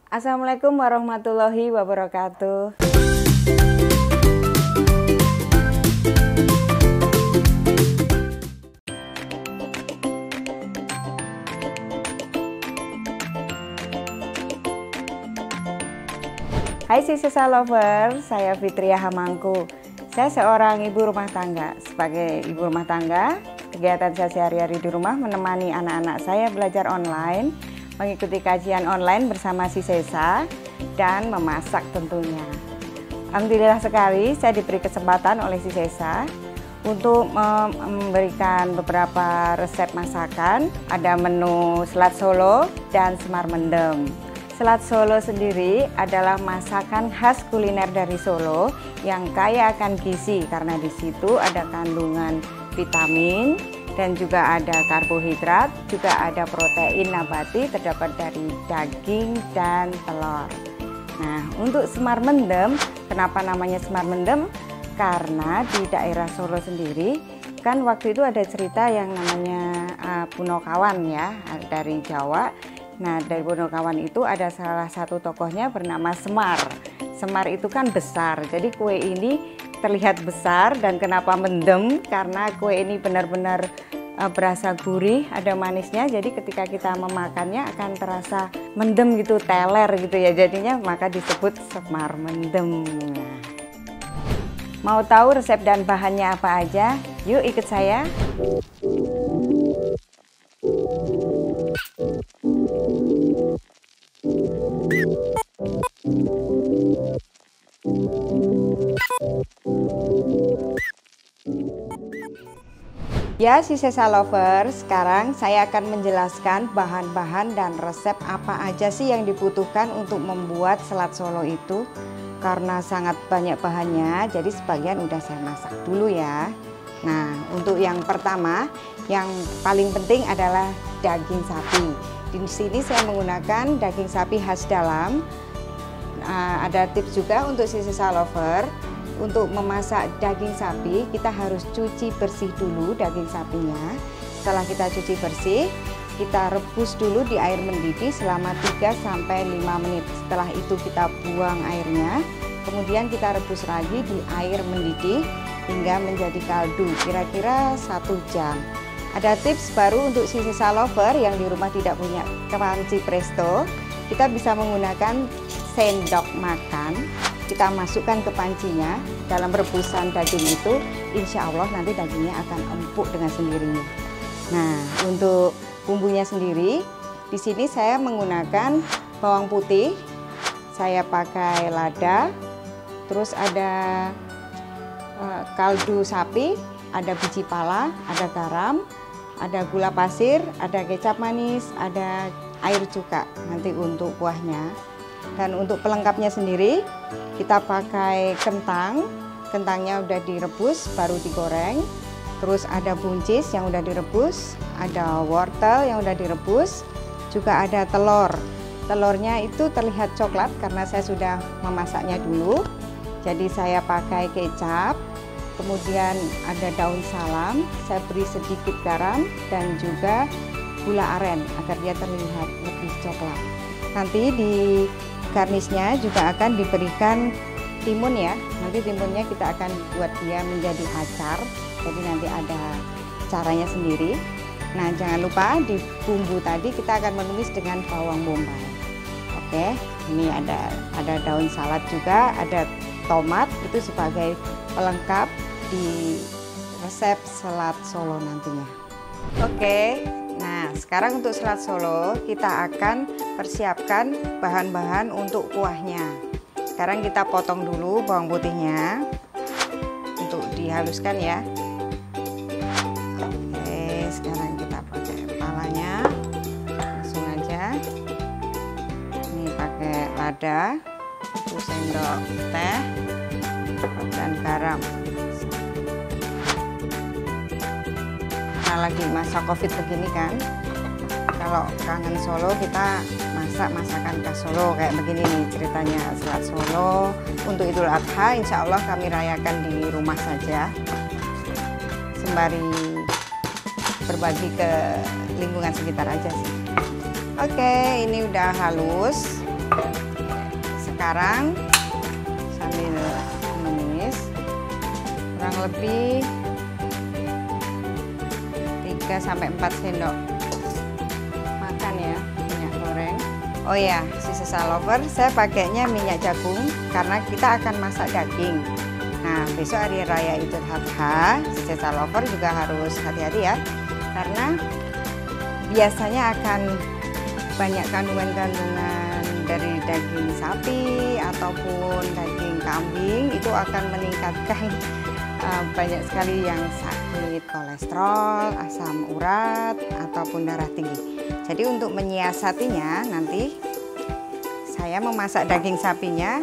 Assalamualaikum warahmatullahi wabarakatuh. Hai Sisa Lover, saya Fitria Hamangku. Saya seorang ibu rumah tangga. Sebagai ibu rumah tangga, kegiatan saya sehari-hari di rumah menemani anak-anak saya belajar online, mengikuti kajian online bersama si Sesa, dan memasak tentunya. Alhamdulillah sekali saya diberi kesempatan oleh si Sesa untuk memberikan beberapa resep masakan. Ada menu selat Solo dan semar mendem. Selat Solo sendiri adalah masakan khas kuliner dari Solo yang kaya akan gizi karena di situ ada kandungan vitamin dan juga ada karbohidrat, juga ada protein nabati terdapat dari daging dan telur. Nah, untuk semar mendem, kenapa namanya semar mendem? Karena di daerah Solo sendiri kan waktu itu ada cerita yang namanya Punokawan ya, dari Jawa. Nah, dari Punokawan itu ada salah satu tokohnya bernama Semar. Semar itu kan besar, jadi kue ini terlihat besar. Dan kenapa mendem? Karena kue ini benar-benar berasa gurih, ada manisnya. Jadi ketika kita memakannya akan terasa mendem gitu, teler gitu ya. Jadinya maka disebut semar mendem. Mau tahu resep dan bahannya apa aja? Yuk ikut saya. Ya, si Sesa Lover, sekarang saya akan menjelaskan bahan-bahan dan resep apa aja sih yang dibutuhkan untuk membuat selat Solo itu. Karena sangat banyak bahannya, jadi sebagian udah saya masak dulu ya. Nah, untuk yang pertama, yang paling penting adalah daging sapi. Di sini saya menggunakan daging sapi khas dalam. Ada tips juga untuk si Sesa Lover. Untuk memasak daging sapi, kita harus cuci bersih dulu daging sapinya. Setelah kita cuci bersih, kita rebus dulu di air mendidih selama 3-5 menit. Setelah itu kita buang airnya, kemudian kita rebus lagi di air mendidih hingga menjadi kaldu, kira-kira 1 jam. Ada tips baru untuk si Sesa Lover yang di rumah tidak punya panci presto. Kita bisa menggunakan sendok makan. Kita masukkan ke pancinya. Dalam rebusan daging itu, insya Allah nanti dagingnya akan empuk dengan sendirinya. Nah, untuk bumbunya sendiri, di sini saya menggunakan bawang putih. Saya pakai lada, terus ada kaldu sapi, ada biji pala, ada garam, ada gula pasir, ada kecap manis, ada air cuka nanti untuk kuahnya. Dan untuk pelengkapnya sendiri, kita pakai kentang. Kentangnya udah direbus, baru digoreng. Terus ada buncis yang udah direbus, ada wortel yang udah direbus, juga ada telur. Telurnya itu terlihat coklat karena saya sudah memasaknya dulu. Jadi saya pakai kecap, kemudian ada daun salam, saya beri sedikit garam dan juga gula aren agar dia terlihat lebih coklat. Nanti di garnisnya juga akan diberikan timun ya. Nanti timunnya kita akan buat dia menjadi acar. Jadi nanti ada caranya sendiri. Nah, jangan lupa di bumbu tadi kita akan menumis dengan bawang bombay. Oke, ini ada daun salad juga, ada tomat itu sebagai pelengkap di resep selat Solo nantinya. Oke. Nah, sekarang untuk selat Solo kita akan persiapkan bahan-bahan untuk kuahnya. Sekarang kita potong dulu bawang putihnya untuk dihaluskan ya. Oke, sekarang kita pakai kepalanya, langsung aja. Ini pakai lada, 1 sendok teh, dan garam. Lagi masa COVID begini kan, kalau kangen Solo kita masak masakan khas Solo kayak begini nih ceritanya selat Solo. Untuk Idul Adha insya Allah kami rayakan di rumah saja sembari berbagi ke lingkungan sekitar aja sih. Oke, ini udah halus. Sekarang sambil menumis, kurang lebih 3-4 sendok makan ya minyak goreng. Oh ya, si Sesa Lover, saya pakainya minyak jagung karena kita akan masak daging. Nah, besok hari raya Idul Adha, si Sesa Lover juga harus hati-hati ya, karena biasanya akan banyak kandungan-kandungan dari daging sapi ataupun daging kambing, itu akan meningkatkan banyak sekali yang sakit kolesterol, asam urat, ataupun darah tinggi. Jadi untuk menyiasatinya, nanti saya memasak daging sapinya,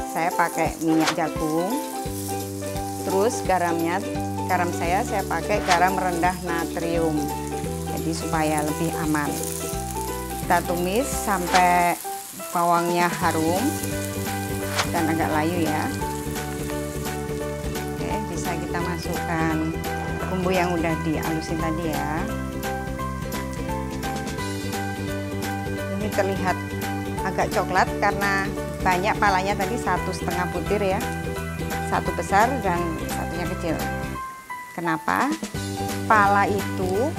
saya pakai minyak jagung. Terus garam saya pakai garam rendah natrium, jadi supaya lebih aman. Kita tumis sampai bawangnya harum dan agak layu ya. Oke, bisa kita masukkan bumbu yang udah dihalusin tadi ya. Ini terlihat agak coklat karena banyak palanya tadi, 1,5 butir ya. Satu besar dan satunya kecil. Kenapa? Pala itu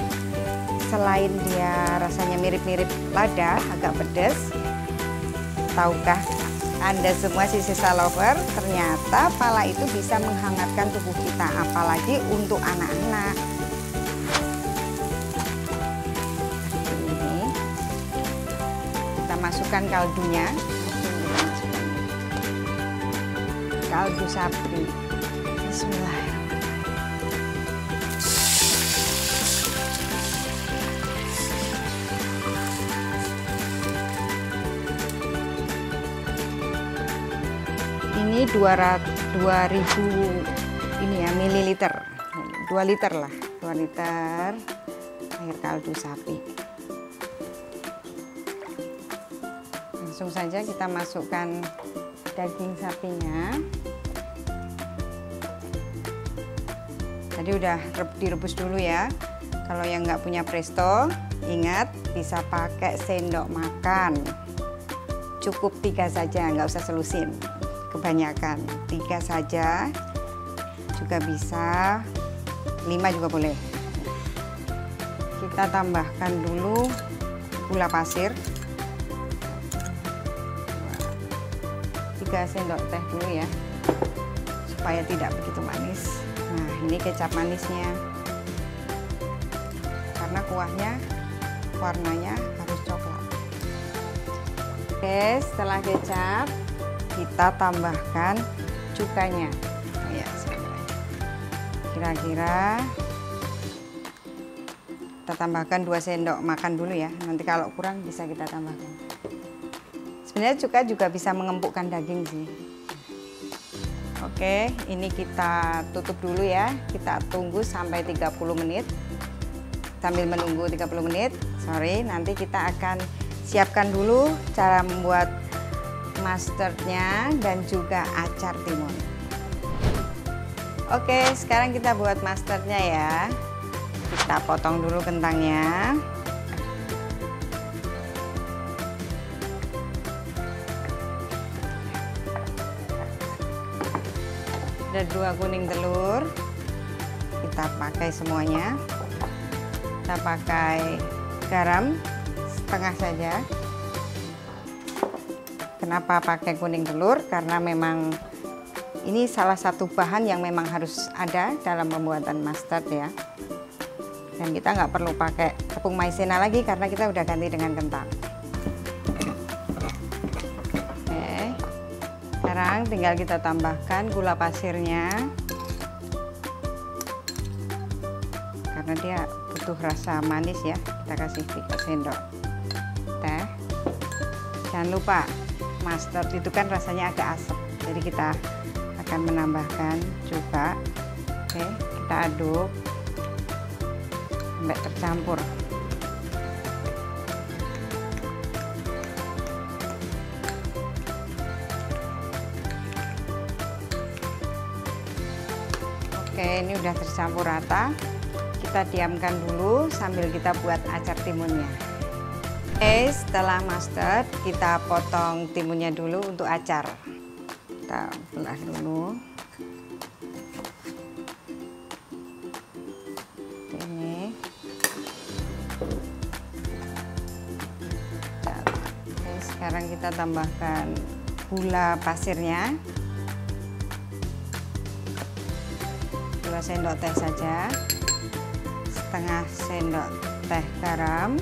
selain dia rasanya mirip-mirip lada, agak pedas, tahukah Anda semua si Sesa Lover, ternyata pala itu bisa menghangatkan tubuh kita, apalagi untuk anak-anak. Ini kita masukkan kaldunya. Kaldu sapi. Bismillahirrahmanirrahim. Ini 2000 ini ya mililiter, 2 liter lah, 2 liter air kaldu sapi. Langsung saja kita masukkan daging sapinya. Tadi udah direbus dulu ya. Kalau yang nggak punya presto, ingat bisa pakai sendok makan. Cukup 3 saja, nggak usah selusin kebanyakan. 3 saja juga bisa, 5 juga boleh. Kita tambahkan dulu gula pasir 3 sendok teh dulu ya, supaya tidak begitu manis. Nah, ini kecap manisnya, karena kuahnya warnanya harus coklat. Oke, setelah kecap kita tambahkan cukanya. Ya, kira-kira kita tambahkan 2 sendok makan dulu ya. Nanti kalau kurang bisa kita tambahkan. Sebenarnya cuka juga bisa mengempukkan daging sih. Oke, ini kita tutup dulu ya. Kita tunggu sampai 30 menit. Sambil menunggu 30 menit, nanti kita akan siapkan dulu cara membuat mustardnya dan juga acar timun. Oke, sekarang kita buat mustardnya ya. Kita potong dulu kentangnya. Ada 2 kuning telur, kita pakai semuanya. Kita pakai garam setengah saja. Kenapa pakai kuning telur? Karena memang ini salah satu bahan yang memang harus ada dalam pembuatan mustard ya. Dan kita nggak perlu pakai tepung maizena lagi karena kita udah ganti dengan kentang. Sekarang tinggal kita tambahkan gula pasirnya, karena dia butuh rasa manis ya. Kita kasih 3 sendok teh. Jangan lupa, mustard itu kan rasanya agak asam, jadi kita akan menambahkan juga. Oke, kita aduk sampai tercampur. Oke, ini udah tercampur rata. Kita diamkan dulu sambil kita buat acar timunnya. Oke, setelah mustard kita potong timunnya dulu untuk acar. Kita belah dulu. Ini. Oke, sekarang kita tambahkan gula pasirnya. 2 sendok teh saja. Setengah sendok teh garam.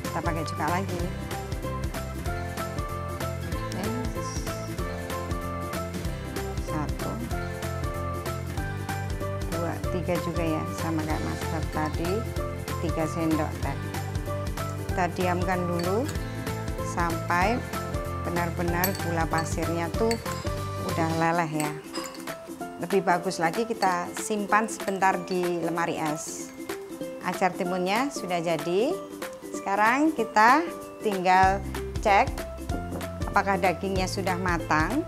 Kita pakai cuka lagi. Oke. 1, 2, 3 juga ya, sama kayak mustard tadi. 3 sendok teh. Kita diamkan dulu sampai benar-benar gula pasirnya tuh udah leleh ya. Lebih bagus lagi kita simpan sebentar di lemari es. Acar timunnya sudah jadi. Sekarang kita tinggal cek apakah dagingnya sudah matang.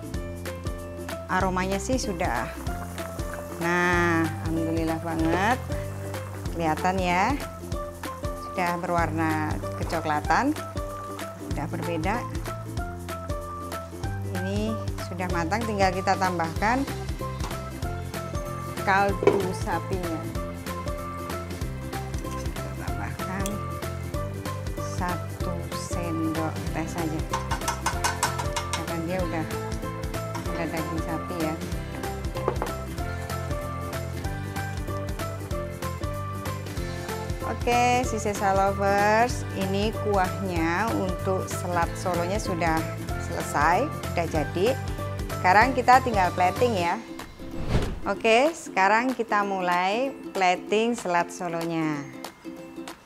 Aromanya sih sudah. Nah, alhamdulillah banget. Kelihatan ya. Sudah berwarna kecoklatan. Sudah berbeda. Ini sudah matang, tinggal kita tambahkan kaldu sapinya. 1 sendok teh saja, karena dia udah ada daging sapi ya. Oke, Sisa Lovers, ini kuahnya untuk selat solonya sudah selesai, sudah jadi. Sekarang kita tinggal plating ya. Oke, sekarang kita mulai plating selat solonya.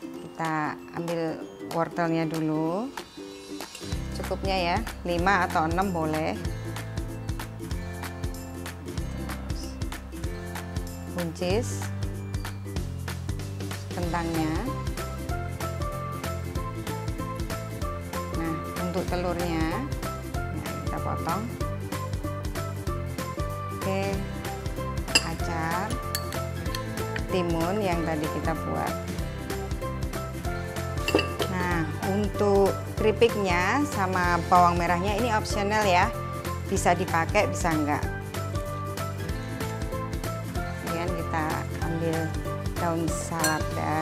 Kita ambil wortelnya dulu, cukupnya ya, 5 atau 6 boleh. Buncis kentangnya. Nah, untuk telurnya, nah, kita potong. Oke, acar timun yang tadi kita buat. Untuk keripiknya sama bawang merahnya ini opsional ya, bisa dipakai bisa enggak. Kemudian kita ambil daun salada.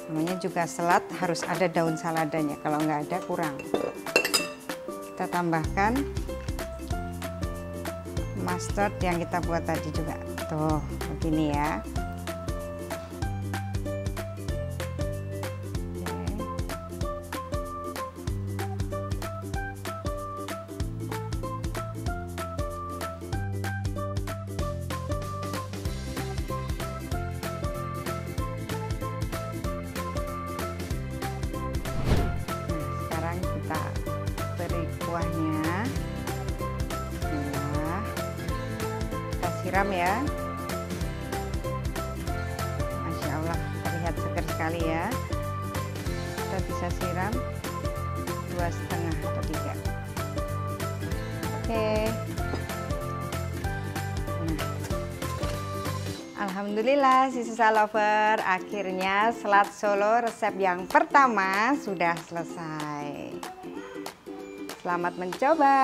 Namanya juga salad harus ada daun saladanya, kalau nggak ada kurang. Kita tambahkan mustard yang kita buat tadi juga, tuh begini ya. Kita beri kuahnya. Nah, kita siram ya. Masya Allah, terlihat segar sekali ya. Kita bisa siram 2,5 atau 3. Oke. Nah, alhamdulillah Sisa Lover, akhirnya selat Solo resep yang pertama sudah selesai. Selamat mencoba.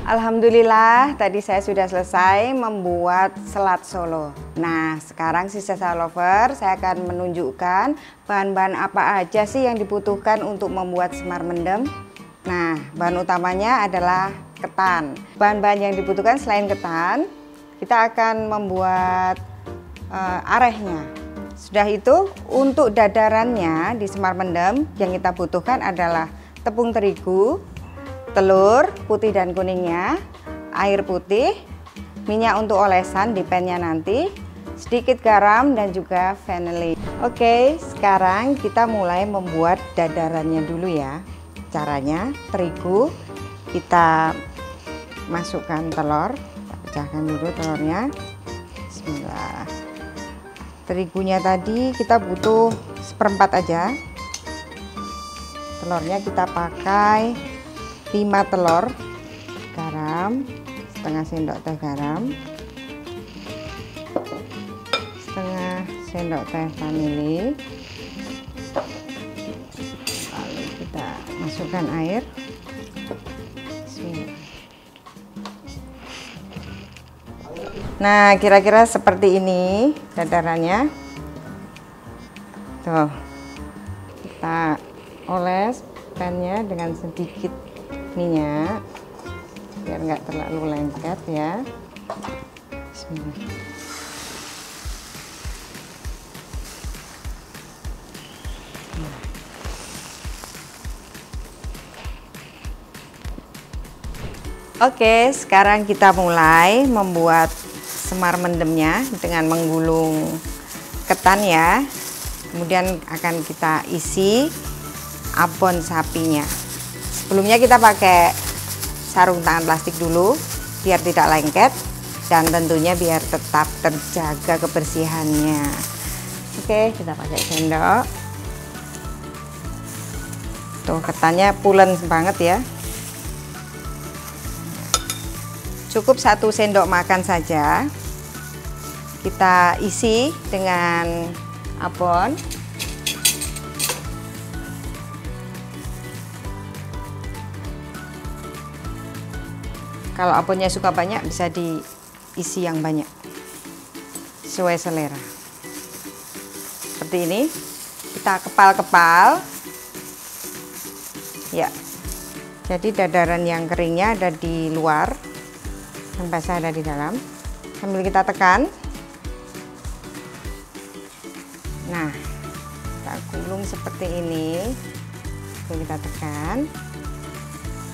Alhamdulillah, tadi saya sudah selesai membuat selat Solo. Nah, sekarang Sisa Lover, saya akan menunjukkan bahan-bahan apa aja sih yang dibutuhkan untuk membuat semar mendem. Nah, bahan utamanya adalah ketan. Bahan-bahan yang dibutuhkan selain ketan, kita akan membuat arehnya. Sudah itu, untuk dadarannya di semar mendem yang kita butuhkan adalah tepung terigu, telur putih dan kuningnya, air putih, minyak untuk olesan di pannya nanti, sedikit garam dan juga vanili. Oke, sekarang kita mulai membuat dadarannya dulu ya. Caranya, terigu kita masukkan telur, kita pecahkan dulu telurnya. Bismillah. Terigunya tadi kita butuh 1/4 aja. Telurnya kita pakai 5 telur. garam, setengah sendok teh garam, setengah sendok teh vanili. Lalu kita masukkan air. Nah, kira-kira seperti ini dadarannya. Tuh, kita oles pannya dengan sedikit minyak biar nggak terlalu lengket ya. Bismillah. Oke, sekarang kita mulai membuat semar mendemnya dengan menggulung ketan ya. Kemudian akan kita isi abon sapinya. Sebelumnya kita pakai sarung tangan plastik dulu biar tidak lengket dan tentunya biar tetap terjaga kebersihannya. Oke, kita pakai sendok. Tuh, ketannya pulen banget ya. Cukup 1 sendok makan saja. Kita isi dengan abon. Kalau abonnya suka banyak bisa diisi yang banyak sesuai selera. Seperti ini. Kita kepal-kepal. Ya. Jadi dadaran yang keringnya ada di luar, yang basah ada di dalam. Sambil kita tekan. Nah, kita gulung seperti ini. Lalu kita tekan.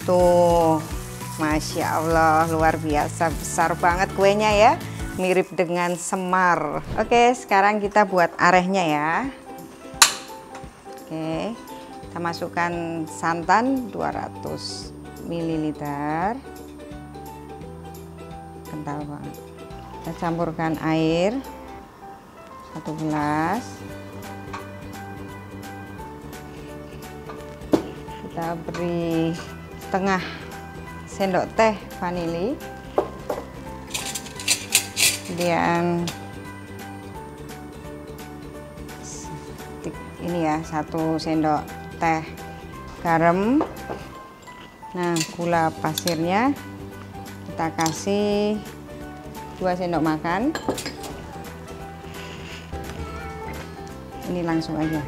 Tuh, Masya Allah, luar biasa, besar banget kuenya ya. Mirip dengan semar. Oke, sekarang kita buat arehnya ya. Oke, kita masukkan santan 200 ml. Kental banget. Kita campurkan air 1 gelas. Kita beri setengah sendok teh vanili. Kemudian ini ya 1 sendok teh garam. Nah, gula pasirnya kita kasih 2 sendok makan. Ini langsung aja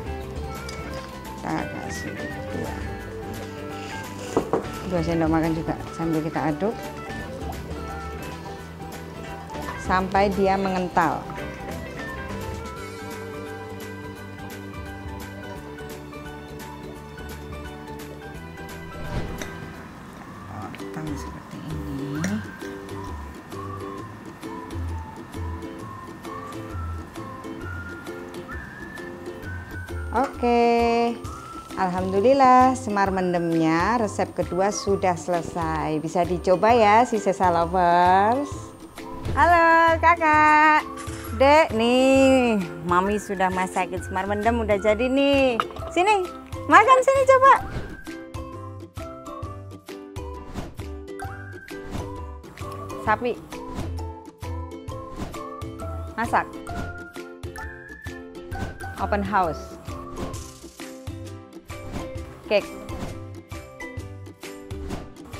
kita kasih 2 sendok makan juga, sambil kita aduk sampai dia mengental. Potong seperti ini. Oke, alhamdulillah semar mendemnya resep kedua sudah selesai. Bisa dicoba ya si Sesa Lovers. Halo kakak, dek, nih mami sudah masakin semar mendem, udah jadi nih. Sini, makan sini coba. Sapi, masak, open house. Cake,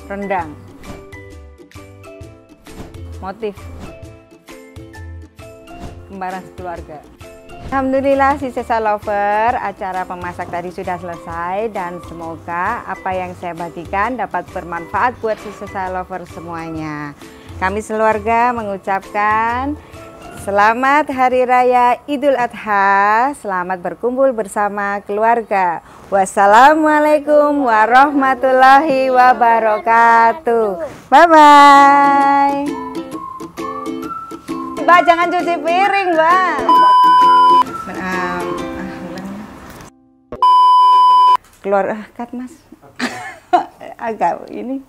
rendang, motif, kembaran sekeluarga. Alhamdulillah si Sesa Lover, acara pemasak tadi sudah selesai dan semoga apa yang saya bagikan dapat bermanfaat buat si Sesa Lover semuanya. Kami sekeluarga mengucapkan selamat Hari Raya Idul Adha, selamat berkumpul bersama keluarga. Wassalamualaikum warahmatullahi wabarakatuh. Bye-bye. Mbak, jangan cuci piring, Mbak. Keluar, cut mas. Agak ini.